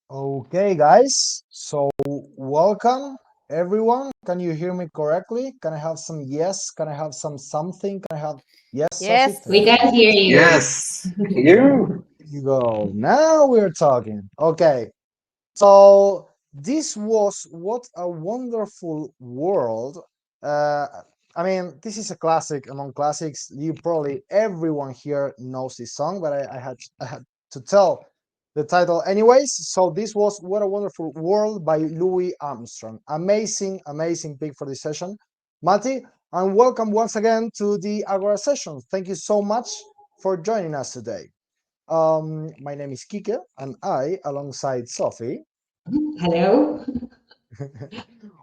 Okay, guys. So, welcome everyone. Can you hear me correctly? Can I have some yes? Can I have some something? Can I have yes, Sophie? Yes. We Thank can you. hear you. Yes, you. There you go. Now we're talking. Okay. So, this was what a wonderful world. Uh, this is a classic among classics. You probably everyone here knows this song, but I had to tell the title anyways. So this was What a Wonderful World by Louis Armstrong. Amazing, amazing pick for this session. Mati, and welcome once again to the Agora Sessions. Thank you so much for joining us today. My name is Kike, and I, alongside Sophie, Hello.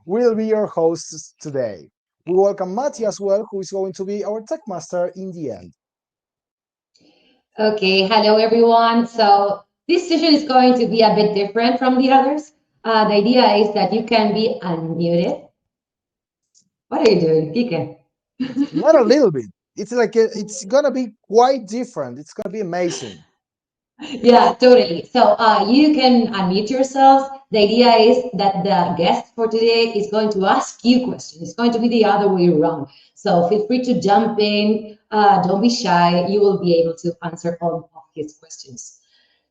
will be your hosts today. We welcome Mati as well, who is going to be our tech master in the end. Okay. Hello, everyone. So this session is going to be a bit different from the others. The idea is that you can be unmuted. What are you doing, Kike? Not a little bit. It's like it's gonna be quite different. It's gonna be amazing. Yeah, totally. So you can unmute yourselves. The idea is that the guest for today is going to ask you questions. It's going to be the other way around. So feel free to jump in. Don't be shy. You will be able to answer all of his questions.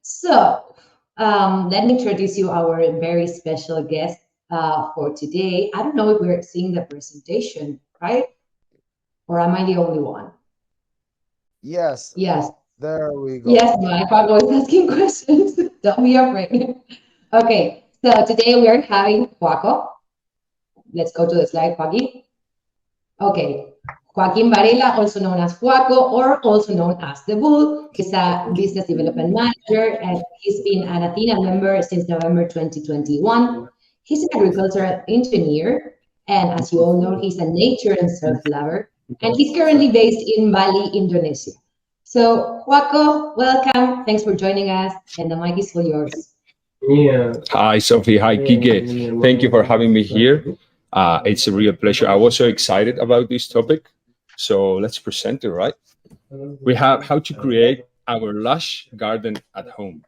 So let me introduce you our very special guest for today. I don't know if we're seeing the presentation, right? Or am I the only one? Yes, Yes. there we Yes, go. my father was asking questions. Don't be afraid. Okay, so today we are having Joaco. Let's go to the slide, Joaquin. Okay, Joaquin Varela, also known as Joaco, or also known as the Bull. He's a business development manager, and he's been an Athyna member since November 2021. He's an agricultural engineer, and as you all know, he's a nature and surf lover, and he's currently based in Bali, Indonesia. So, Joaco, welcome. Thanks for joining us, and the mic is all yours. Hi, Sophie. Hi, Kike. Thank you for having me here. It's a real pleasure. I was so excited about this topic. So let's present it, right? We have how to create our lush garden at home.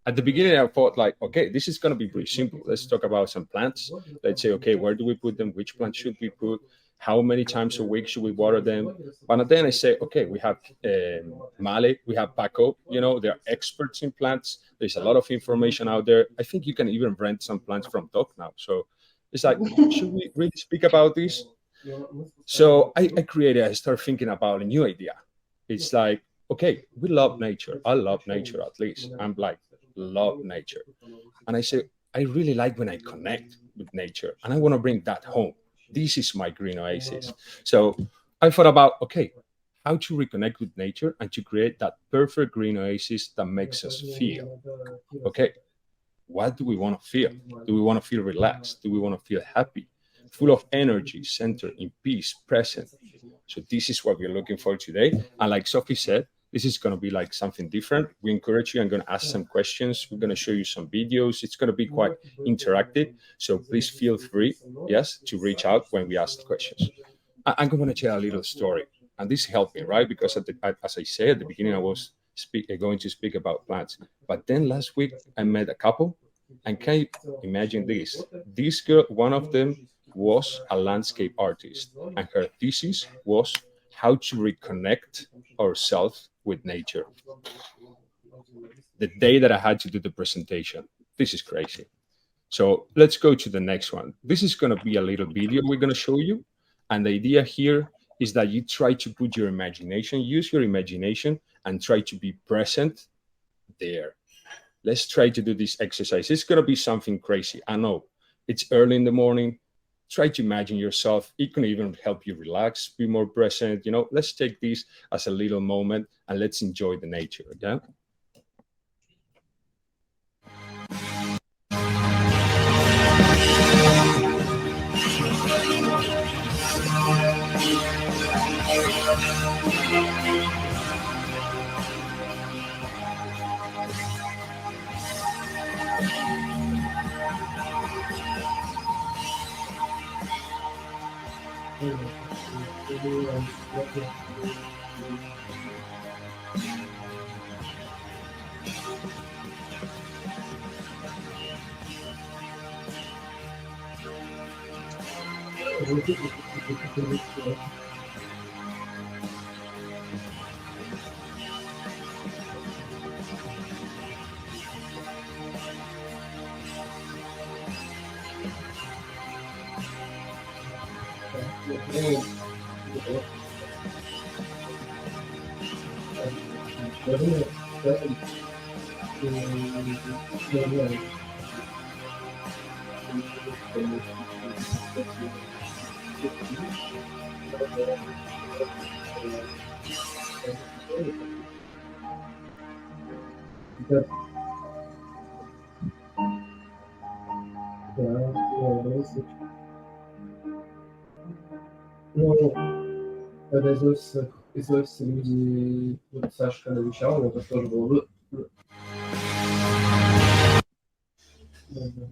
At the beginning, I thought like, okay, this is going to be pretty simple. Let's talk about some plants. Let's say, okay, where do we put them? Which plants should we put? How many times a week should we water them? But then I say, okay, we have Male, we have Paco. They're experts in plants. There's a lot of information out there. I think you can even rent some plants from Doc now. So it's like, should we really speak about this? So I started thinking about a new idea. It's like, okay, we love nature. I love nature at least. I'm like, love nature. And I say, I really like when I connect with nature and I want to bring that home. This is my green oasis. So I thought about, okay, how to reconnect with nature and to create that perfect green oasis that makes us feel. Okay, what do we want to feel? Do we want to feel relaxed? Do we want to feel happy? Full of energy, centered in peace, present. So this is what we're looking for today. And like Sophie said, this is going to be like something different. We encourage you. I'm going to ask some questions. We're going to show you some videos. It's going to be quite interactive. So please feel free, yes, to reach out when we ask questions. I'm going to tell a little story. And this helped me, right? Because as I said at the beginning, I was going to speak about plants. But then last week, I met a couple. And can you imagine this? This girl, one of them was a landscape artist. And her thesis was how to reconnect ourselves with nature. The day that I had to do the presentation, this is crazy. So let's go to the next one. This is going to be a little video we're going to show you. And the idea here is that you try to put your imagination, use your imagination, and try to be present there. Let's try to do this exercise. It's going to be something crazy. I know it's early in the morning. Try to imagine yourself. It can even help you relax, be more present. Let's take this as a little moment and let's enjoy the nature. Yeah.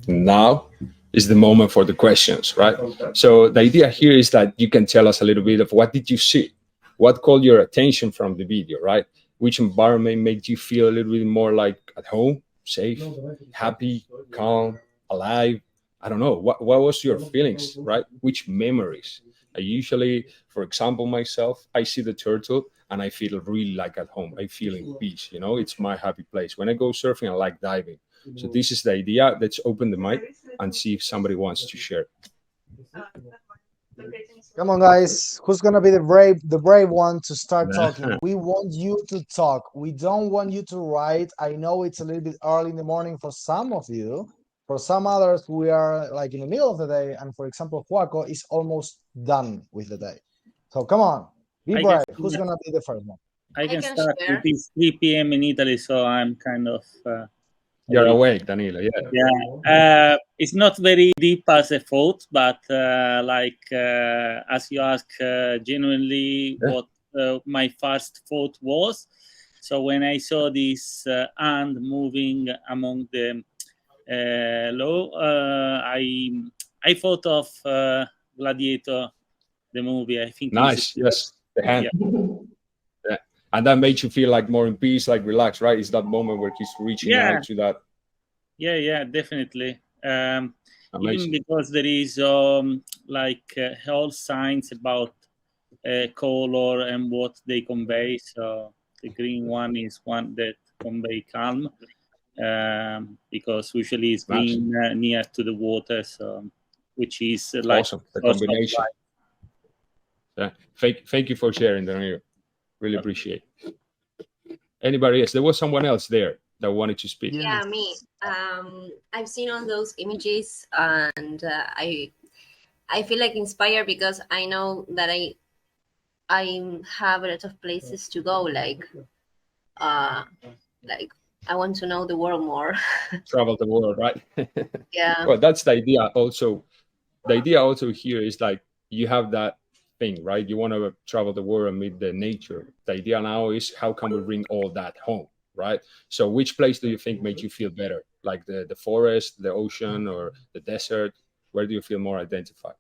Now is the moment for the questions, right? So the idea here is that you can tell us a little bit of what did you see, what called your attention from the video, right? Which environment made you feel a little bit more like at home, safe, happy, calm, alive? I don't know. What was your feelings, right? Which memories? I usually, for example, myself, I see the turtle and I feel really like at home. I feel in peace. It's my happy place. When I go surfing, I like diving. So this is the idea. Let's open the mic and see if somebody wants to share. Come on, guys. Who's gonna be the brave one to start talking? We want you to talk. We don't want you to write. I know it's a little bit early in the morning for some of you. For some others, we are like in the middle of the day. And for example, Joaco is almost done with the day. So come on, be brave. Who's gonna be the first one? I can can start. share. It is 3 p.m. in Italy, so I'm kind of. You're awake, Danilo. Yeah. Yeah. It's not very deep as a thought, but as you ask, genuinely, what my first thought was. So when I saw this ant moving among the law, I thought of Gladiator, the movie. I think. Nice. Yes. The hand. Yeah. And that makes you feel like more in peace, like relaxed, right? It's that moment where he's reaching out to that. Yeah, definitely. Even Amazing. because there is all signs about color and what they convey. So the green one is one that convey calm, because usually it's green near to the water, so which is awesome. The combination. Yeah. Thank you for sharing, Danilo. Really appreciate it. Anybody else? There was someone else there that wanted to speak. Yeah, me. I've seen all those images, and I feel like inspired because I know that I have a lot of places to go. Like I want to know the world more. Travel the world, right? Yeah. Well, that's the idea. Also, the idea also here is like you have that thing, right? You want to travel the world and meet the nature. The idea now is how can we bring all that home, right? So which place do you think made you feel better? Like the forest, the ocean, or the desert? Where do you feel more identified?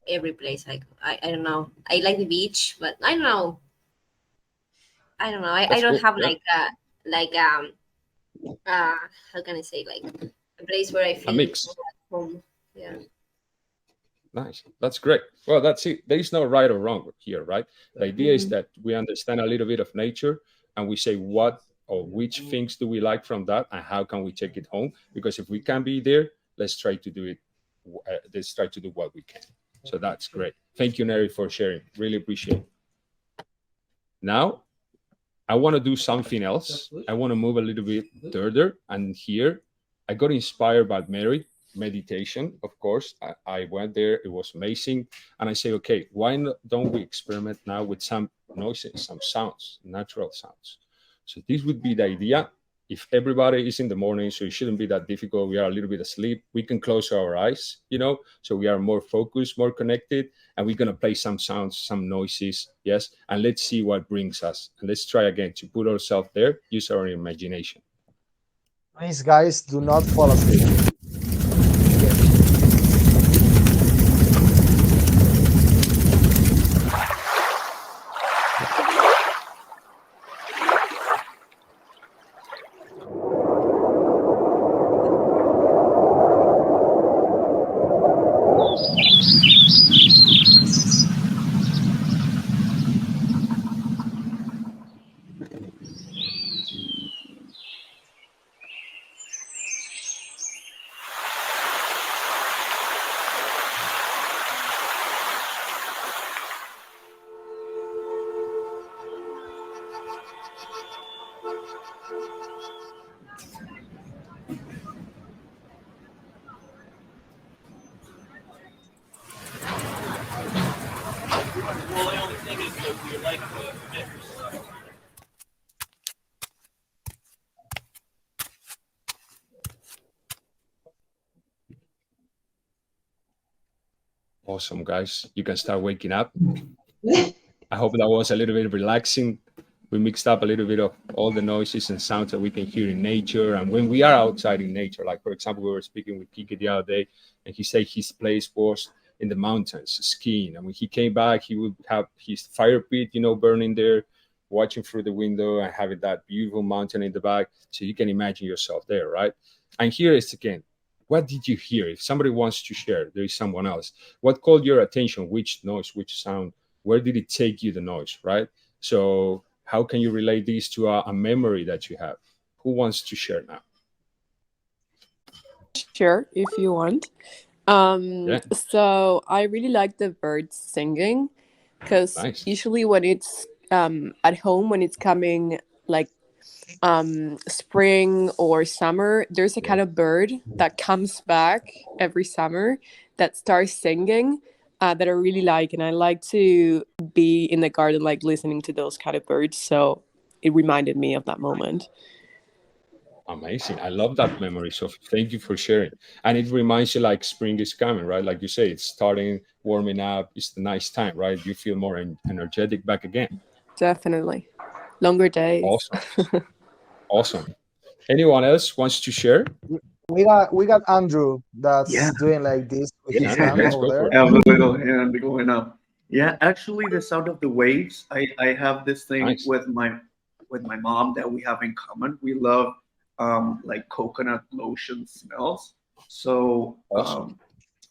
Every place. I don't know. I like the beach, but I don't know. I don't have how can I say, like a place where I feel a mix. at home. Yeah. Nice. That's great. Well, that's it. There is no right or wrong here, right? The idea is that we understand a little bit of nature and we say what or which things do we like from that and how can we take it home? Because if we can be there, let's try to do it. Let's try to do what we can. So that's great. Thank you, Neri, for sharing. Really appreciate it. Now, I want to do something else. I want to move a little bit further. And here, I got inspired by Mary. Meditation, of course. I went there. It was amazing. And I say, okay, why don't we experiment now with some noises, some sounds, natural sounds? So this would be the idea. If everybody is in the morning, so it shouldn't be that difficult. We are a little bit asleep. We can close our eyes, so we are more focused, more connected. And we're going to play some sounds, some noises. Yes. And let's see what brings us. And let's try again to put ourselves there, use our imagination. Please, guys, do not fall asleep. Awesome, guys. You can start waking up. I hope that was a little bit relaxing. We mixed up a little bit of all the noises and sounds that we can hear in nature. And when we are outside in nature, like for example, we were speaking with Kike the other day, and he said his place was in the mountains skiing. And when he came back, he would have his fire pit, burning there, watching through the window and having that beautiful mountain in the back. So you can imagine yourself there, right? And here is again, what did you hear? If somebody wants to share, there is someone else. What called your attention? Which noise, which sound? Where did it take you, the noise, right? So how can you relate this to a memory that you have? Who wants to share now? Share if you want. Yeah. So I really like the birds singing, because Nice. usually when it's at home, when it's coming like spring or summer, there's a kind of bird that comes back every summer that starts singing, that I really like, and I like to be in the garden like listening to those kind of birds, so it reminded me of that moment. Amazing. I love that memory. So thank you for sharing. And it reminds you like spring is coming, right? Like you say, it's starting warming up. It's the nice time, right? You feel more energetic back again. Definitely. Longer days. Awesome. Awesome. Anyone else wants to share? We got Andrew that's Yeah. doing like this with Yeah, his Andrew, hand let's over go for there. it. Have a little hand going up. Yeah, actually, the sound of the waves. I have this thing Nice. with my mom that we have in common. We love like coconut lotion smells. So Awesome.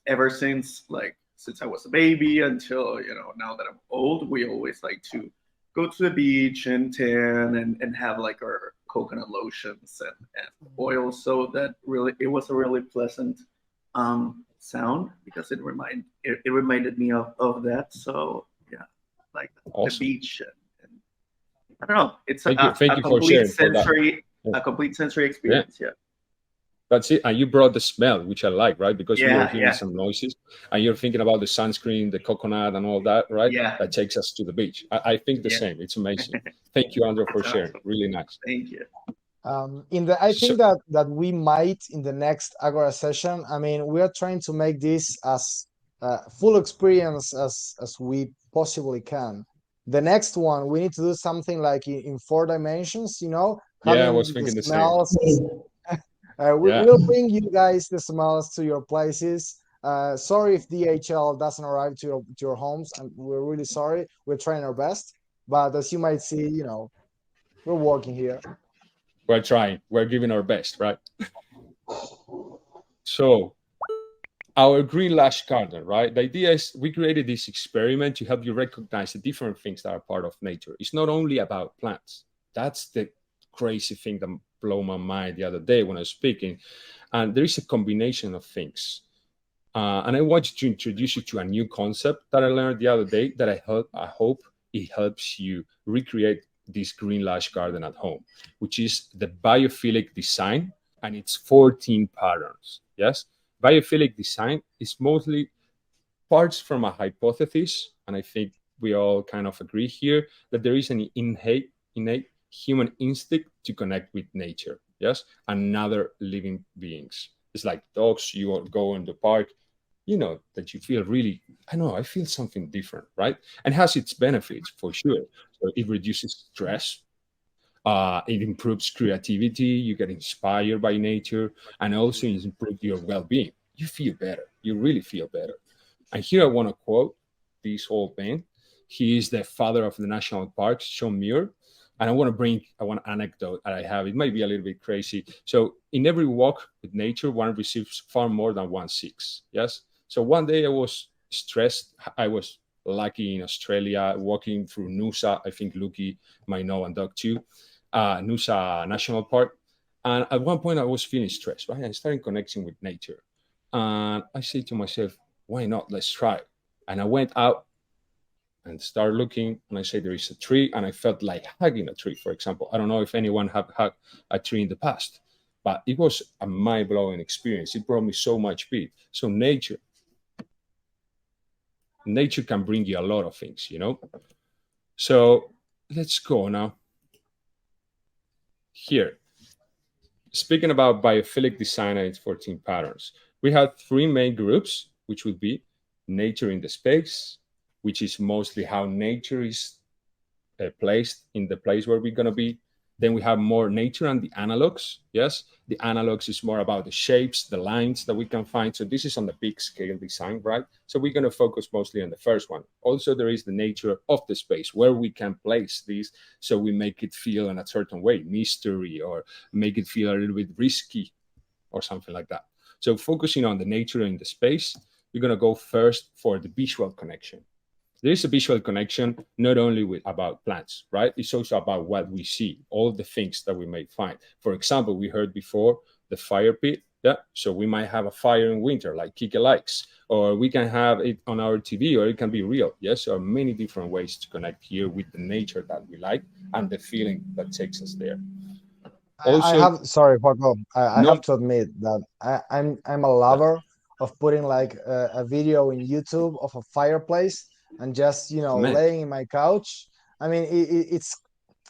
ever since I was a baby until now that I'm old, we always like to go to the beach and tan and have like our coconut lotions and oil. So that really it was a really pleasant sound because it reminded me of that. So yeah, like Awesome. the beach and I don't know. It's Thank you for complete sharing for that. sensory Yeah. a complete sensory experience. Yeah. That's it. And you brought the smell, which I like, right? Because we are Yeah, hearing yeah. some noises and you're thinking about the sunscreen, the coconut and all that, right? Yeah. That takes us to the beach. I think the Yeah. same. It's amazing. Thank you, Andrew, for It's sharing. awesome. Really nice. Thank you. I think that we might in the next Agora session. I mean, we are trying to make this as full experience as we possibly can. The next one, we need to do something like in 4 dimensions. Yeah, I having was the thinking the same. smells. Yeah. We'll bring you guys the smells to your places. Sorry if DHL doesn't arrive to your homes, and we're really sorry. We're trying our best, but as you might see, we're working here. We're trying. We're giving our best, right? So our green lash garden, right? The idea is we created this experiment to help you recognize the different things that are part of nature. It's not only about plants. That's the crazy thing that blew my mind the other day when I was speaking. And there is a combination of things. And I want to introduce you to a new concept that I learned the other day that I hope it helps you recreate this green lash garden at home, which is the biophilic design, and it's 14 patterns. Yes, biophilic design is mostly parts from a hypothesis, and I think we all kind of agree here that there is an innate human instinct to connect with nature, yes, and other living beings. It's like dogs. You go in the park, that you feel really, I don't know, I feel something different, right? And has its benefits for sure. So it reduces stress, it improves creativity, you get inspired by nature, and also it improves your well-being. You feel better, you really feel better. And here I want to quote this old man. He is the father of the national parks, Sean Muir. And I want to bring one anecdote that I have. It might be a little bit crazy. So in every walk with nature, one receives far more than one seeks. Yes. So one day I was stressed. I was lucky in Australia, walking through Noosa. I think Luki might know, and Doug too. Noosa National Park. And at one point I was feeling stressed, right? I started connecting with nature. And I said to myself, why not? Let's try. And I went out and started looking, and I said, there is a tree, and I felt like hugging a tree, for example. I don't know if anyone have hugged a tree in the past, but it was a mind-blowing experience. It brought me so much peace. So nature can bring you a lot of things. So let's go now. Here, speaking about biophilic design and its 14 patterns, we have three main groups, which would be nature in the space, which is mostly how nature is placed in the place where we're going to be. Then we have more nature and the analogs. Yes, the analogs is more about the shapes, the lines that we can find. So this is on the big scale design, right? So we're going to focus mostly on the first one. Also, there is the nature of the space where we can place these, so we make it feel in a certain way, mystery, or make it feel a little bit risky or something like that. So focusing on the nature in the space, we're going to go first for the visual connection. There is a visual connection not only with about plants, right? It's also about what we see, all the things that we may find. For example, we heard before the fire pit. Yeah, so we might have a fire in winter, like Kike likes, or we can have it on our TV, or it can be real. Yes, there are many different ways to connect here with the nature that we like and the feeling that takes us there. I Also, have, sorry, Paco, I have no, to admit that I'm a lover of putting like a video in YouTube of a fireplace and just, man, laying in my couch. I mean, it's,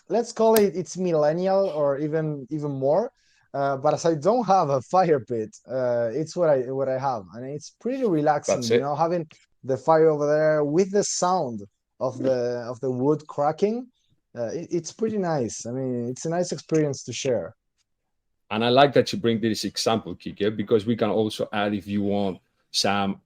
let's call it, it's millennial or even more. But as I don't have a fire pit, it's what I have, and it's pretty that's relaxing, it. having the fire over there with the sound of the wood cracking. It's pretty nice. I mean, it's a nice experience to share. And I like that you bring this example, Kike, because we can also add, if you want, some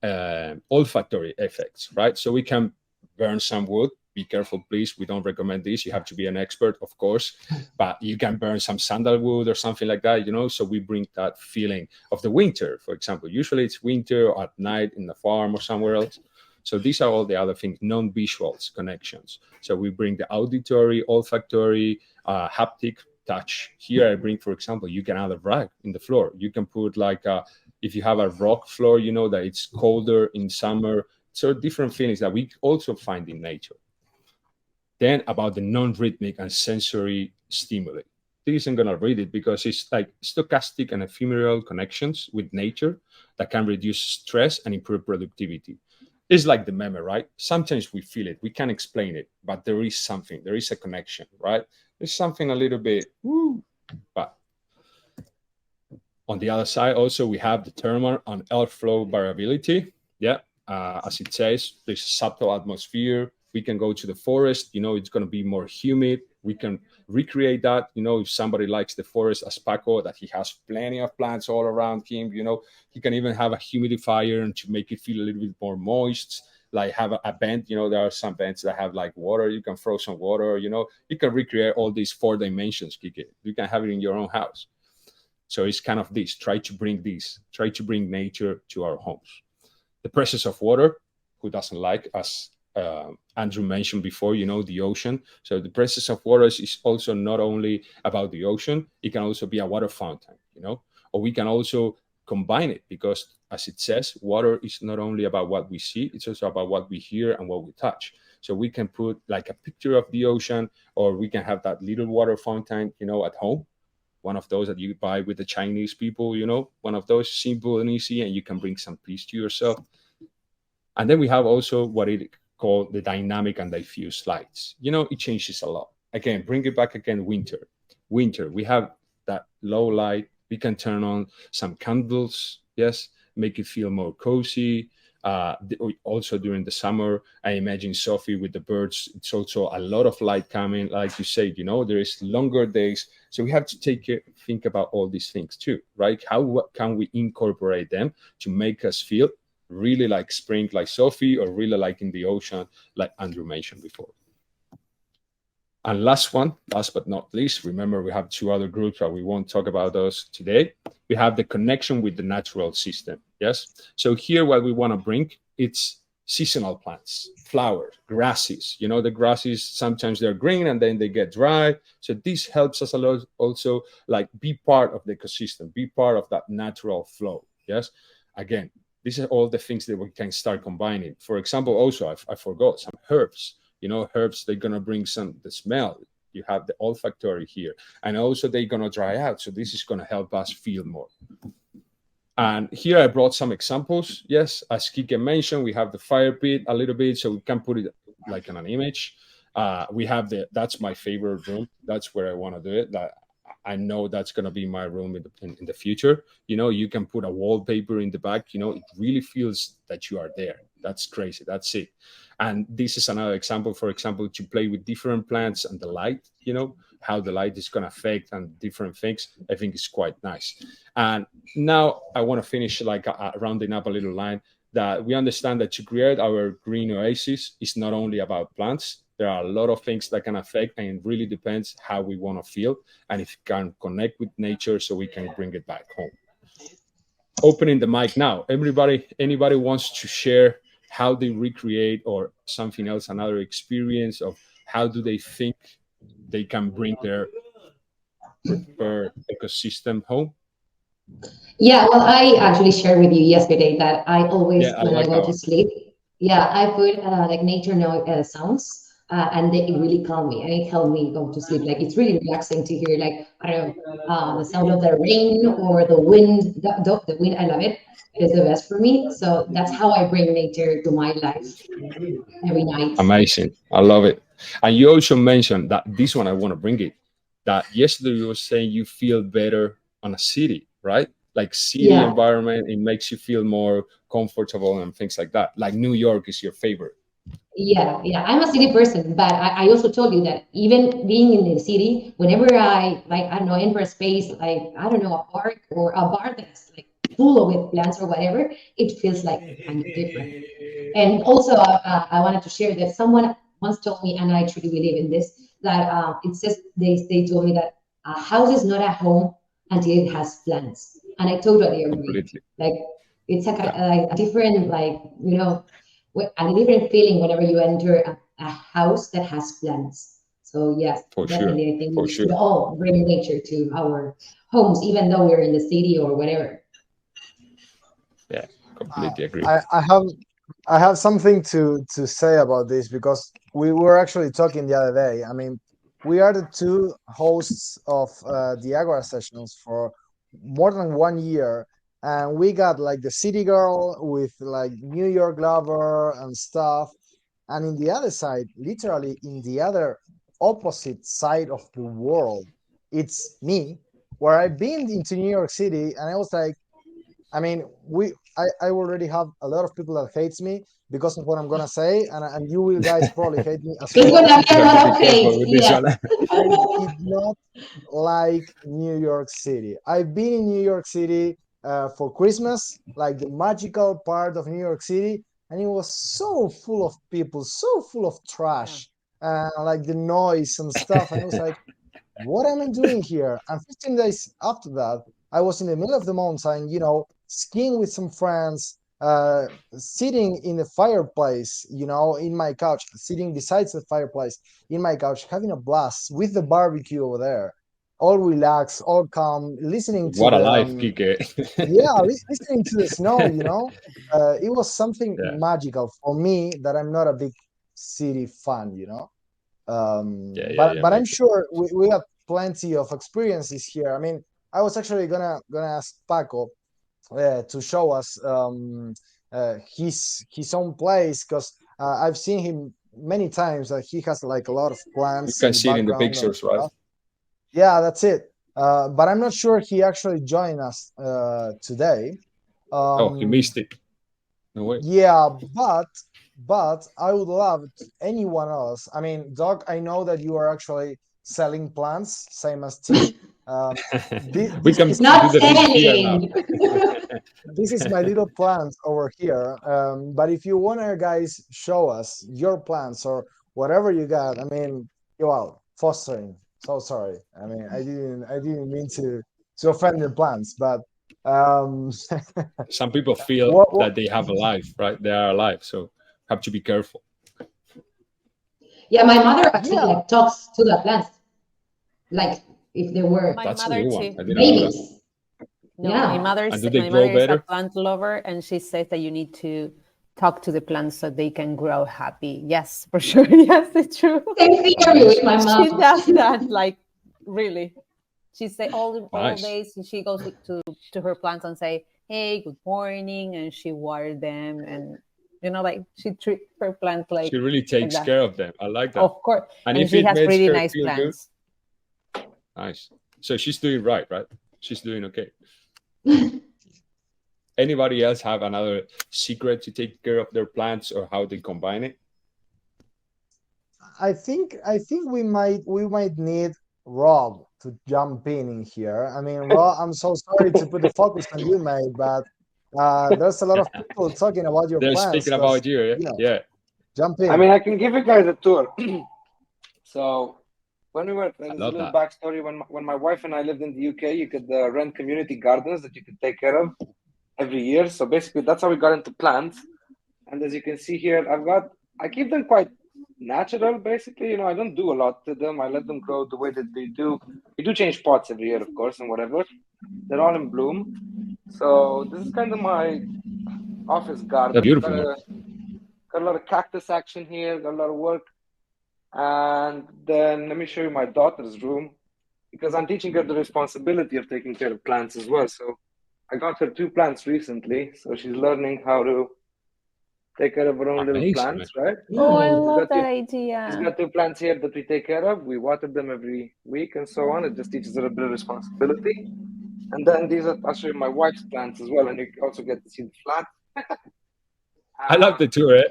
olfactory effects, right? So we can burn some wood. Be careful, please. We don't recommend this. You have to be an expert, of course, but you can burn some sandalwood or something like that, So we bring that feeling of the winter, for example. Usually it's winter or at night in the farm or somewhere else. So these are all the other things, non-visuals connections. So we bring the auditory, olfactory, haptic, touch. Here I bring, for example, you can add a rag in the floor. You can put like if you have a rock floor, that it's colder in summer. So different feelings that we also find in nature. Then about the non-rhythmic and sensory stimuli. This isn't going to read it because it's like stochastic and ephemeral connections with nature that can reduce stress and improve productivity. It's like the meme, right? Sometimes we feel it, we can't explain it, but there is something, there is a connection, right? There's something a little bit, woo, but on the other side, also we have the thermal and airflow variability. Yeah, as it says, there's a subtle atmosphere. We can go to the forest. It's going to be more humid. We can recreate that. If somebody likes the forest, as Paco, that he has plenty of plants all around him. He can even have a humidifier and to make it feel a little bit more moist. Like have a vent. There are some vents that have like water. You can throw some water. You can recreate all these 4 dimensions, Kike. You can have it in your own house. So it's kind of this, try to bring nature to our homes. The presence of water, who doesn't like, as Andrew mentioned before, the ocean. So the presence of water is also not only about the ocean, it can also be a water fountain, or we can also combine it because, as it says, water is not only about what we see, it's also about what we hear and what we touch. So we can put like a picture of the ocean, or we can have that little water fountain, at home. One of those that you buy with the Chinese people, one of those simple and easy, and you can bring some peace to yourself. And then we have also what it called the dynamic and diffuse lights. It changes a lot. Again, bring it back again, winter. Winter, we have that low light. We can turn on some candles, yes, make it feel more cozy. Also during the summer, I imagine, Sophie, with the birds, it's also a lot of light coming. Like you said, there is longer days. So we have to think about all these things too, right? How can we incorporate them to make us feel really like spring, like Sophie, or really like in the ocean, like Andrew mentioned before? And last but not least, remember we have 2 other groups, but we won't talk about those today. We have the connection with the natural system. Yes. So here, what we want to bring, it's seasonal plants, flowers, grasses. The grasses, sometimes they're green and then they get dry. So this helps us a lot also, like, be part of the ecosystem, be part of that natural flow. Yes. Again, these are all the things that we can start combining. For example, also, I forgot some herbs. Herbs, they're going to bring the smell. You have the olfactory here. And also they're going to dry out. So this is going to help us feel more. And here I brought some examples. Yes, as Kike mentioned, we have the fire pit a little bit, so we can put it like on an image. We have that's my favorite room. That's where I want to do it. That I know that's going to be my room in the future. You can put a wallpaper in the back. It really feels that you are there. That's crazy. That's it. And this is another example. For example, to play with different plants and the light, how the light is going to affect and different things. I think it's quite nice. And now I want to finish like rounding up a little line that we understand that to create our green oasis is not only about plants. There are a lot of things that can affect, and it really depends how we want to feel and if we can connect with nature so we can bring it back home. Opening the mic now. Anybody wants to share how they recreate or something else, another experience of how do they think they can bring their preferred ecosystem home? Yeah, well, I actually shared with you yesterday that I always, Yeah, I when I like go that to one. sleep, yeah, I put like nature sounds, and they really calm me, and it helped me go to sleep. Like it's really relaxing to hear, like I don't know, the sound of the rain or the wind. The wind, I love it. It is the best for me. So that's how I bring nature to my life every night. Amazing. I love it. And you also mentioned that this one I want to bring it. That yesterday you were saying you feel better on a city, right? Like city Yeah. environment, it makes you feel more comfortable and things like that. Like New York is your favorite. Yeah. I'm a city person, but I also told you that even being in the city, whenever I like, I don't know, enter a space like, I don't know, a park or a bar that's like full with plants or whatever, it feels like kind of different. And also, I wanted to share that someone once told me, and I truly believe in this, that it says they told me that a house is not a home until it has plants, and I totally agree. Completely. Like it's Yeah, a different, like a different feeling whenever you enter a house that has plants. So yes, for sure. definitely, I think For we sure. should all bring nature to our homes, even though we're in the city or whatever. Yeah, Uh, completely agree. I have something to say about this because we were actually talking the other day. I mean, we are the two hosts of the Agora Sessions for more than 1 year, and we got like the city girl with like New York lover and stuff, and in the other side, literally in the other opposite side of the world, it's me, where I've been into New York City, and I was like, I mean, I already have a lot of people that hates me because of what I'm gonna say, and you will guys probably hate me as There's well. gonna be You a have to lot be of careful hate. with this Yeah. one. I did not like New York City. I've been in New York City for Christmas, like the magical part of New York City, and it was so full of people, so full of trash, like the noise and stuff. And I was like, what am I doing here? And 15 days after that, I was in the middle of the mountain, skiing with some friends, sitting in the fireplace, in my couch, sitting besides the fireplace in my couch, having a blast with the barbecue over there, all relaxed, all calm, listening to What a the, life, Kike. yeah, listening to the snow. It was something Yeah, magical for me that I'm not a big city fan. yeah, yeah, But yeah. but I'm Me too. sure we have plenty of experiences here. I mean, I was actually gonna ask Paco to show us his own place because I've seen him many times. He has like a lot of You plants in can the see it in the background and pictures, right? stuff. Yeah, that's it. But I'm not sure he actually joined us today. Oh, he Um, missed it. No way. yeah, but I would love anyone else. I mean, Doc, I know that you are actually selling plants, same as T. Um, this, We this can this is do Not the pitch here now. selling. this is my little plant over here. But if you wanna, guys, show us your plants or whatever you got, I mean, well, fostering. So sorry. I mean, I didn't mean to offend the plants, but um, Some people feel what that they have a life, right? They are alive, so have to be careful. Yeah, my mother actually yeah. like talks to the plants, like if they were My That's a mother new one. too. I didn't know that. babies. No, Yeah. And do they my grow mother is a better? plant lover, and she says that you need to talk to the plants so they can grow happy. Yes, for sure. Yes, it's true. Same theory with Amazing. my She mom. does that, like really. She say all Nice. days she goes to her plants and say, "Hey, good morning," and she water them, and like she treats her plants like She really takes that. care of them. I like that. Of course. And And if she it has makes really her nice feel good, plants. nice. So she's doing right? She's doing okay. Anybody else have another secret to take care of their plants or how they combine it? I think we might need Rob to jump in here. I mean, Rob, I'm so sorry to put the focus on you, mate, but there's a lot of people talking about your They're plans. speaking Because about you, yeah. jump I in. mean, I can give you guys a tour. So when we were, I there's a love little that. backstory. When my wife and I lived in the UK, you could rent community gardens that you could take care of every year. So basically, that's how we got into plants. And as you can see here, I keep them quite natural, basically. I don't do a lot to them. I let them grow the way that they do. We do change pots every year, of course, and whatever. They're all in bloom. So this is kind of my office They're garden. beautiful, man. Got a lot of cactus action here, got a lot of work. And then let me show you my daughter's room because I'm teaching her the responsibility of taking care of plants as well. So I got her 2 plants recently. So she's learning how to take care of her own little Amazing, man. plants, right? Oh, I She's love got that she's idea. got 2 plants here that we take care of. We water them every week and so on. It just teaches her a bit of responsibility. And then I'll show you my wife's plants as well. And you also get to see the flat. I love the tour.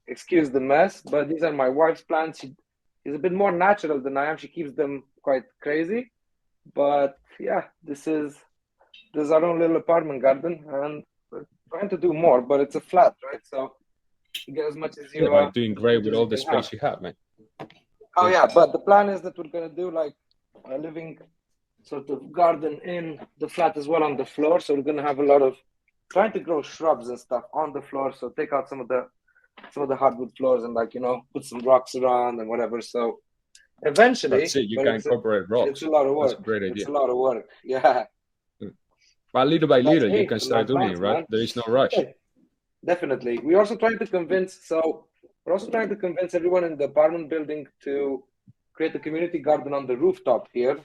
Excuse the mess, but these are my wife's plants. She's a bit more natural than I am. She keeps them quite crazy. But yeah, this is our own little apartment garden, and we're trying to do more, but it's a flat, right? So you get as much as Yeah, but doing great with all the space you have, man. Oh yeah, but the plan is that we're gonna do like a living sort of garden in the flat as well on the floor. So we're gonna have a lot of trying to grow shrubs and stuff on the floor. So take out some of the hardwood floors and put some rocks around and whatever. So eventually, That's it. You but can incorporate rocks. it's a lot of That's work. a great It's idea. a lot of work. Yeah. But little by That's little, you me can and my start doing it, plants, right? man. There is no rush. Definitely. We're also trying to convince everyone in the apartment building to create a community garden on the rooftop here.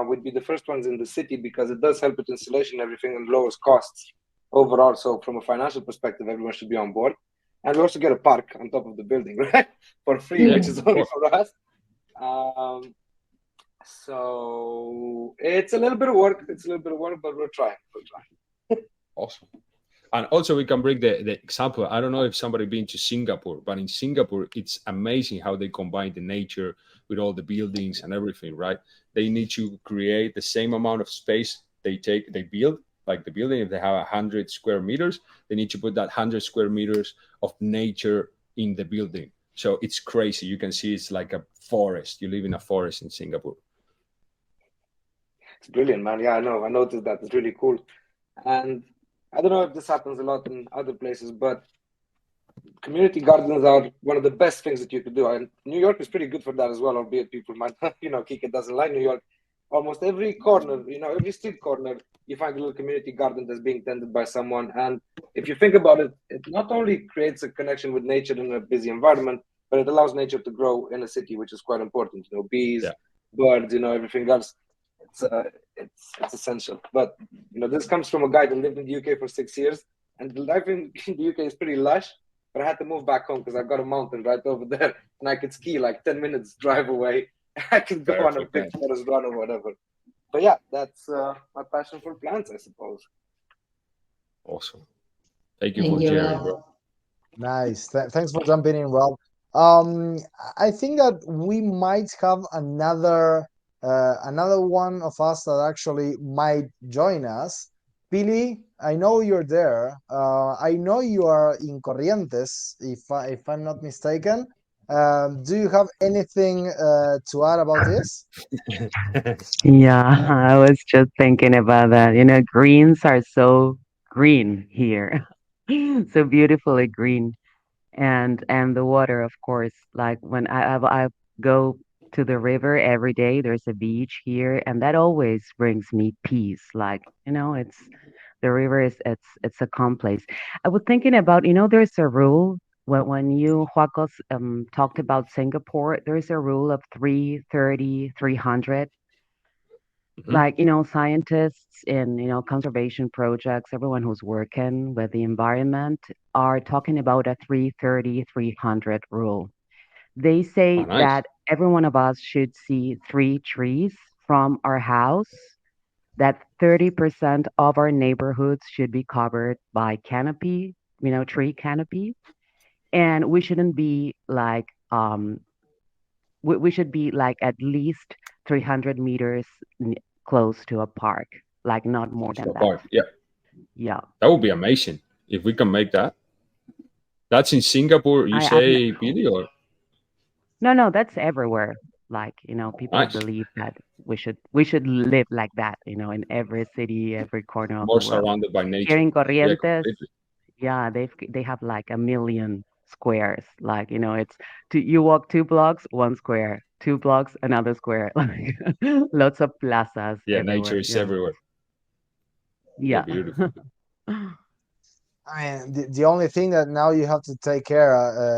We'd be the first ones in the city because it does help with insulation and everything and lowers costs overall. So from a financial perspective, everyone should be on board. And we also get a park on top of the building, right? For free, Yeah, which is of only course. for us. So it's a little bit of work. But we're trying. Awesome. And also we can bring the example. I don't know if somebody been to Singapore, but in Singapore, it's amazing how they combine the nature with all the buildings and everything, right? They need to create the same amount of space they build, like the building, if they have 100 square meters, they need to put that 100 square meters of nature in the building. So it's crazy. You can see it's like a forest. You live in a forest in Singapore. It's brilliant, man. Yeah, I know. I noticed that. It's really cool. And I don't know if this happens a lot in other places, but community gardens are one of the best things that you could do. And New York is pretty good for that as well, albeit people might, Kika doesn't like New York. Almost every corner, every street corner, you find a little community garden that's being tended by someone. And if you think about it, it not only creates a connection with nature in a busy environment, but it allows nature to grow in a city, which is quite important. Bees, birds, everything else. It's essential. But this comes from a guy that lived in the UK for 6 years, and the life in the UK is pretty lush. But I had to move back home because I've got a mountain right over there, and I could ski like 10 minutes drive away. I could go on a big forest run or whatever. But yeah, that's my passion for plants, I suppose. Awesome. Thank you for sharing, bro. Nice. Thanks for jumping in, Rob. I think that we might have another one of us that actually might join us. Pili, I know you're there. I know you are in Corrientes, if I'm not mistaken. Do you have anything to add about this? Yeah, I was just thinking about that. Greens are so green here. So beautifully green. And the water, of course, like when I go to the river every day, there's a beach here, and that always brings me peace. Like, it's the river is it's a calm place. I was thinking about, there's a rule when you Joaquos talked about Singapore, there's a rule of 330, 300. Like, scientists in, conservation projects, everyone who's working with the environment are talking about a 330-300 rule. They Oh, say nice. that every one of us should see 3 trees from our house, that 30% of our neighborhoods should be covered by canopy, tree canopy. And we shouldn't be like, we should be like at least 300 meters close to a park, like not more than So that. far, yeah, Yeah. that would be amazing if we can make that. That's in Singapore, you I've say, Billy, or no, that's everywhere. Like, people nice, believe that we should live like that, in every city, every corner of more the world. surrounded by Here nature. in Yeah, Corrientes, completely. yeah, they have like 1 million squares. Like, it's you walk 2 blocks, 1 square, 2 blocks, another square. Like lots of plazas Yeah, nature everywhere. is Yeah. everywhere. Yeah, Yeah. beautiful. I mean, the only thing that now you have to take care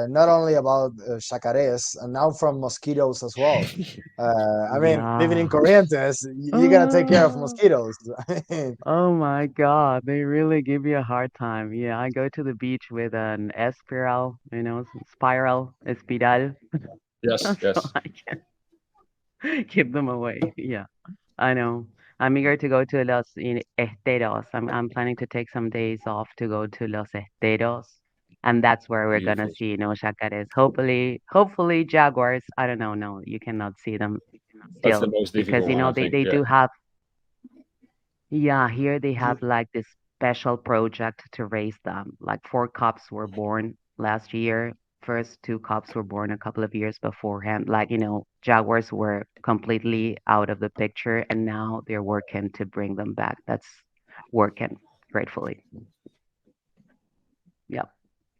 not only about chacares, and now from mosquitoes as well. I mean, living in Yeah. Corrientes, you're gonna take care of Oh, mosquitoes. oh my God. They really give you a hard time. Yeah, I go to the beach with an espiral, spiral, espiral, Yes, so yes. I can keep them away. Yeah, I know. I'm eager to go to Los Esteros. I'm planning to take some days off to go to Los Esteros, and that's where we're gonna Beautiful. see, chacares. Hopefully jaguars. I don't know. No, you cannot see them That's the still most because difficult one, I they think. they Yeah. do have. Yeah, here they have like this special project to raise them. Like 4 cubs were born last year. First 2 cubs were born a couple of years beforehand. Like, jaguars were completely out of the picture, and now they're working to bring them back. That's working gratefully. Yeah.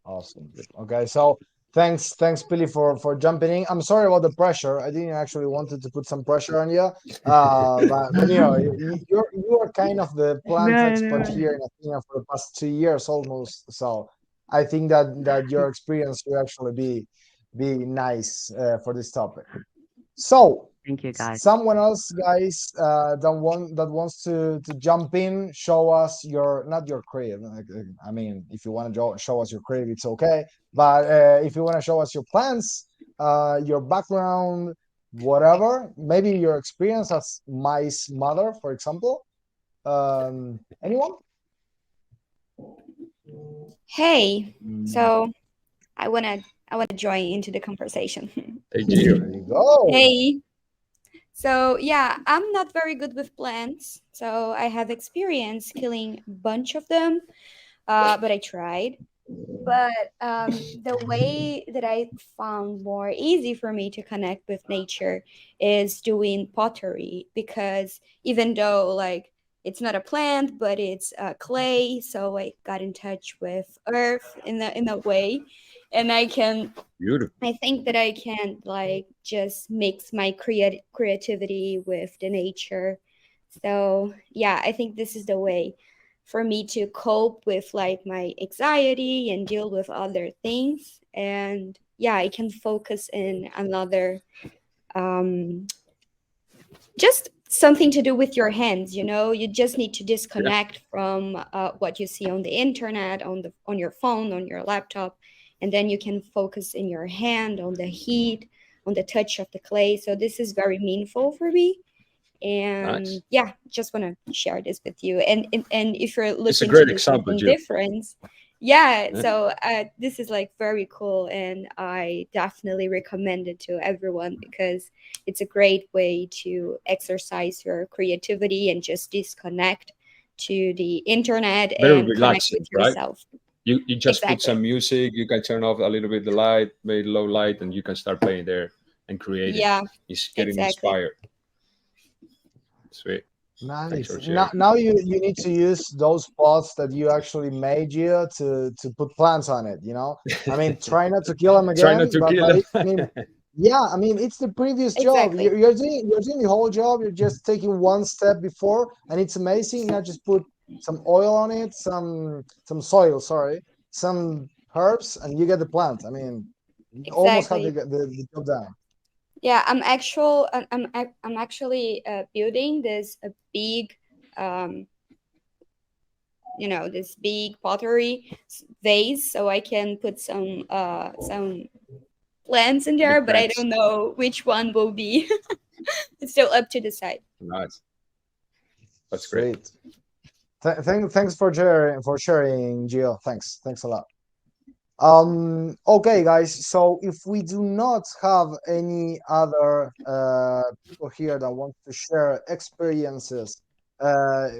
Awesome. Okay, so thanks, Billy, for jumping in. I'm sorry about the pressure. I didn't actually wanted to put some pressure on you, but you are kind of the plant No, expert no. here in Athena for the past 2 years almost. So I think that your experience will actually be nice for this topic. So, Thank you, guys. someone else, guys, that wants to jump in, show us your not your crib. I mean, if you want to show us your crib, it's okay. But if you want to show us your plans, your background, whatever, maybe your experience as Mai's mother, for example. Anyone? Hey, so I wanna join into the conversation. Hey, There Gio. you go. Hey, so yeah, I'm not very good with plants, so I have experience killing a bunch of them, but I tried. But the way that I found more easy for me to connect with nature is doing pottery because even though like it's not a plant, but it's clay, so I got in touch with earth in a way, and Beautiful. I think that I can like just mix my creativity with the nature. So yeah, I think this is the way for me to cope with like my anxiety and deal with other things. And yeah, I can focus in another um just something to do with your hands, you just need to Yeah, disconnect from what you see on the internet, on your phone, on your laptop, and then you can focus in your hand on the heat, on the touch of the clay. So this is very meaningful for me, nice. and yeah, just want to share this with you. And if you're It's a looking to great do example, something Gio. different, yeah, Yeah. so this is like very cool, and I definitely recommend it to everyone because it's a great way to exercise your creativity and just disconnect to the internet Very and connect relaxing, with right? yourself. You just put Exactly. some music, you can turn off a little bit the light, very low light, and you can start playing there and creating. Yeah, It's getting exactly. inspired. Sweet. Thanks Nice. for Now, sharing. now you need to use those pots that you actually made you to put plants on it. I mean, try not to kill them Try not again, to kill them. I mean, yeah, I mean, it's the previous job. Exactly. You're doing the whole job. You're just taking one step before, and it's amazing. Now just put some oil on it, some soil, sorry, some herbs, and you get the plant. I mean, you almost had Exactly. the job done. Yeah, I'm actually building this big, this big pottery vase, so I can put some plants in there, Big but I plants. don't know which one will be. It's still up to decide. Nice. That's great. Sweet. Thanks for sharing, Gio. Thanks a lot. Okay, guys. So if we do not have any other people here that want to share experiences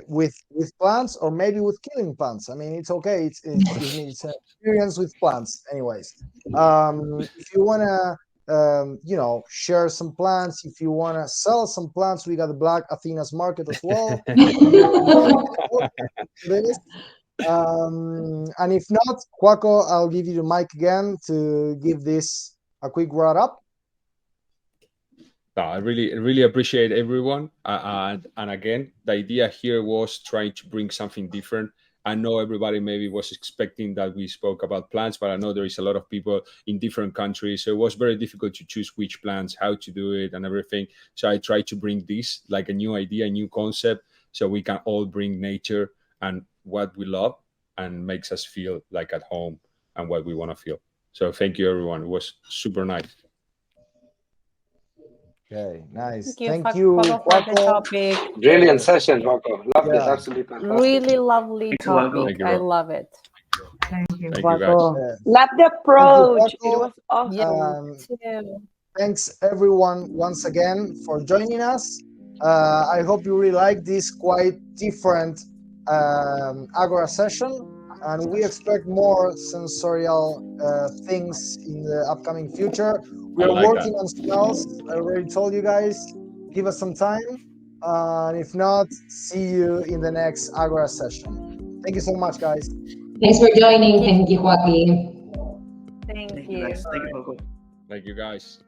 with plants, or maybe with killing plants, I mean, it's okay. It's an experience with plants, anyways. If you wanna share some plants, if you wanna sell some plants, we got the Black Athena's Market as well. This. And if not, Quaco, I'll give you the mic again to give this a quick wrap up. No, I really appreciate everyone. And again, the idea here was trying to bring something different. I know everybody maybe was expecting that we spoke about plants, but I know there is a lot of people in different countries. So it was very difficult to choose which plants, how to do it, and everything. So I tried to bring this like a new idea, a new concept, so we can all bring nature and what we love and makes us feel like at home and what we want to feel. So thank you, everyone. It was super nice. Okay, nice. Thank Thank you, Quaco, for the Quaco. topic. Brilliant session, Rocco. Loved it. Yeah. Absolutely fantastic. Really lovely Thanks a lot, topic. Thank you, I Rob. love it. Thank you, Thank you, guys. Guaco. Love the approach. It Quaco. was awesome. Yeah, Um, too. Thanks everyone once again for joining us. I hope you really like this quite different Agora session, and we expect more sensorial things in the upcoming future. We I are like working that. on smells. I already told you guys. Give us some time, and if not, see you in the next Agora session. Thank you so much, guys. Thanks for joining. Thank you, Joaquin. Thank Thank you, you. guys. Thank you, Coco. Thank you, guys.